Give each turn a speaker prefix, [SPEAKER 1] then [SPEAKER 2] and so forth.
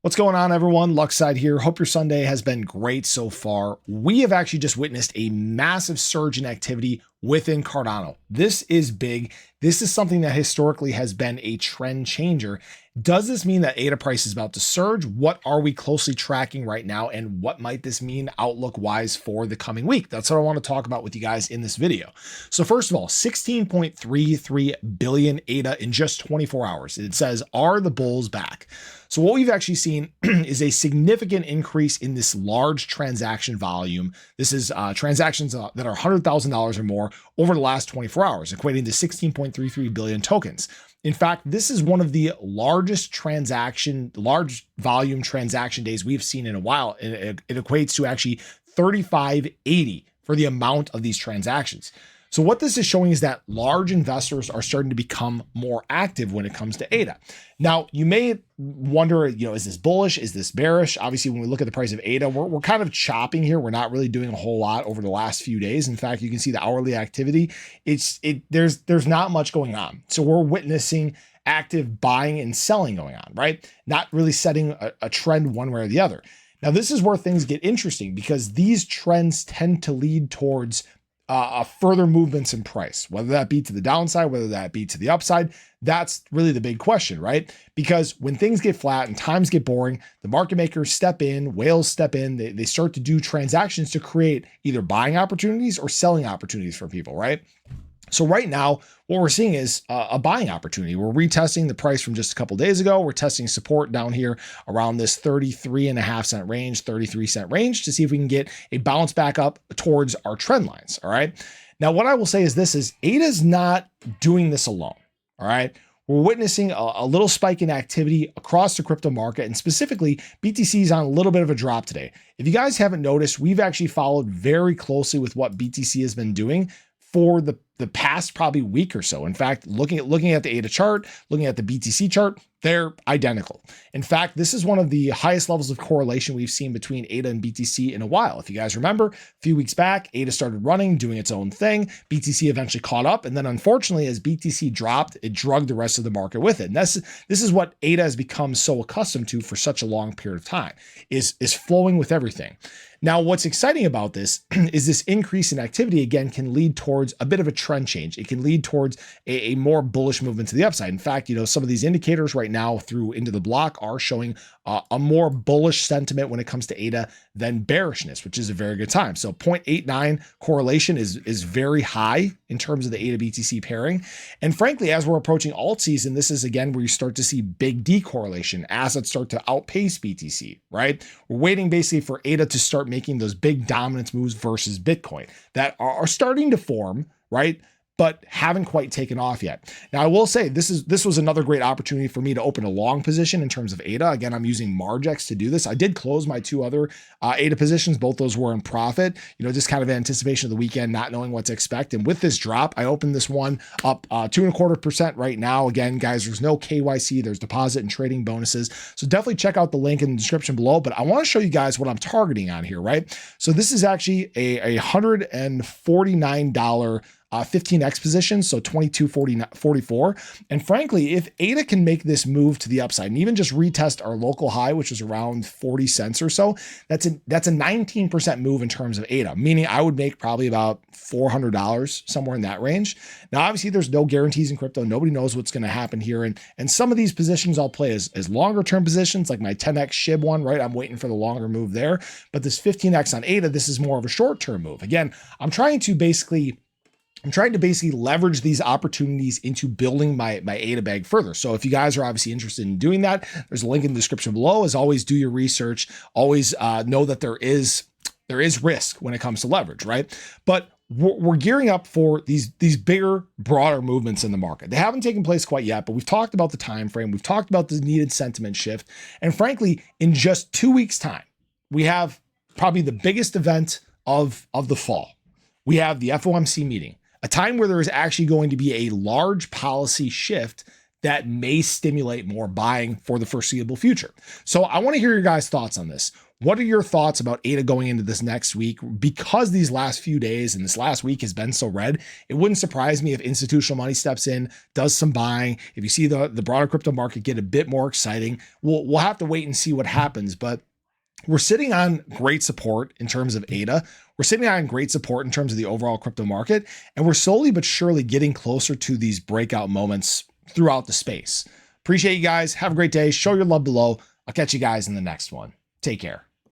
[SPEAKER 1] What's going on, everyone? Luckside here. Hope your Sunday has been great so far. We have actually just witnessed a massive surge in activity within Cardano. This is big. This is something that historically has been a trend changer. Does this mean that ADA price is about to surge? What are we closely tracking right now? And what might this mean outlook wise for the coming week? That's what I want to talk about with you guys in this video. So first of all, 16.33 billion ADA in just 24 hours. It says, are the bulls back? So what we've actually seen is a significant increase in this large transaction volume. This is transactions that are $100,000 or more over the last 24 hours, equating to 16.33 billion tokens. In fact, this is one of the largest large volume transaction days we've seen in a while. It equates to actually 3580 for the amount of these transactions. So what this is showing is that large investors are starting to become more active when it comes to ADA. Now, you may wonder, is this bullish? Is this bearish? Obviously, when we look at the price of ADA, we're kind of chopping here. We're not really doing a whole lot over the last few days. In fact, you can see the hourly activity. There's not much going on. So we're witnessing active buying and selling going on, right? Not really setting a trend one way or the other. Now, this is where things get interesting because these trends tend to lead towards further movements in price, whether that be to the downside, whether that be to the upside. That's really the big question, right? Because when things get flat and times get boring, the market makers step in, whales step in, they start to do transactions to create either buying opportunities or selling opportunities for people, right? So right now, what we're seeing is a buying opportunity. We're retesting the price from just a couple days ago. We're testing support down here around this 33.5 cent range, 33 cent range to see if we can get a bounce back up towards our trend lines. All right. Now, what I will say is this is ADA's not doing this alone. All right. We're witnessing a little spike in activity across the crypto market, and specifically BTC is on a little bit of a drop today. If you guys haven't noticed, we've actually followed very closely with what BTC has been doing for the past probably week or so. In fact, looking at the ADA chart, looking at the BTC chart, they're identical. In fact, this is one of the highest levels of correlation we've seen between ADA and BTC in a while. If you guys remember, a few weeks back, ADA started running, doing its own thing. BTC eventually caught up. And then unfortunately, as BTC dropped, it drugged the rest of the market with it. And this is what ADA has become so accustomed to for such a long period of time, is flowing with everything. Now, what's exciting about this is this increase in activity, again, can lead towards a bit of a trend change. It can lead towards a more bullish movement to the upside. In fact, some of these indicators right now through into the block are showing a more bullish sentiment when it comes to ADA than bearishness, which is a very good time. So 0.89 correlation is very high in terms of the ADA BTC pairing. And frankly, as we're approaching alt season, this is again where you start to see big decorrelation. Assets start to outpace BTC, right? We're waiting basically for ADA to start making those big dominance moves versus Bitcoin that are starting to form, right? But haven't quite taken off yet. Now, I will say this was another great opportunity for me to open a long position in terms of ADA. Again, I'm using Margex to do this. I did close my two other ADA positions. Both those were in profit, just kind of anticipation of the weekend, not knowing what to expect. And with this drop, I opened this one up 2.25% right now. Again, guys, there's no KYC, there's deposit and trading bonuses. So definitely check out the link in the description below. But I want to show you guys what I'm targeting on here, right? So this is actually a $149 15x position, so 22.44. And frankly, if ADA can make this move to the upside and even just retest our local high, which is around 40 cents or so, that's a 19% move in terms of ADA, meaning I would make probably about $400 somewhere in that range. Now, obviously, there's no guarantees in crypto. Nobody knows what's going to happen here. And some of these positions I'll play as longer term positions, like my 10x SHIB one, right? I'm waiting for the longer move there. But this 15x on ADA, this is more of a short term move. Again, I'm trying to basically leverage these opportunities into building my ADA bag further. So if you guys are obviously interested in doing that, there's a link in the description below. As always, do your research. Always know that there is risk when it comes to leverage, right? But we're gearing up for these bigger, broader movements in the market. They haven't taken place quite yet, but we've talked about the time frame. We've talked about the needed sentiment shift. And frankly, in just 2 weeks' time, we have probably the biggest event of the fall. We have the FOMC meeting, a time where there is actually going to be a large policy shift that may stimulate more buying for the foreseeable future. So I want to hear your guys' thoughts on this. What are your thoughts about ADA going into this next week? Because these last few days and this last week has been so red, it wouldn't surprise me if institutional money steps in, does some buying. If you see the broader crypto market get a bit more exciting, we'll have to wait and see what happens. But we're sitting on great support in terms of ADA. We're sitting on great support in terms of the overall crypto market. And we're slowly but surely getting closer to these breakout moments throughout the space. Appreciate you guys. Have a great day. Show your love below. I'll catch you guys in the next one. Take care.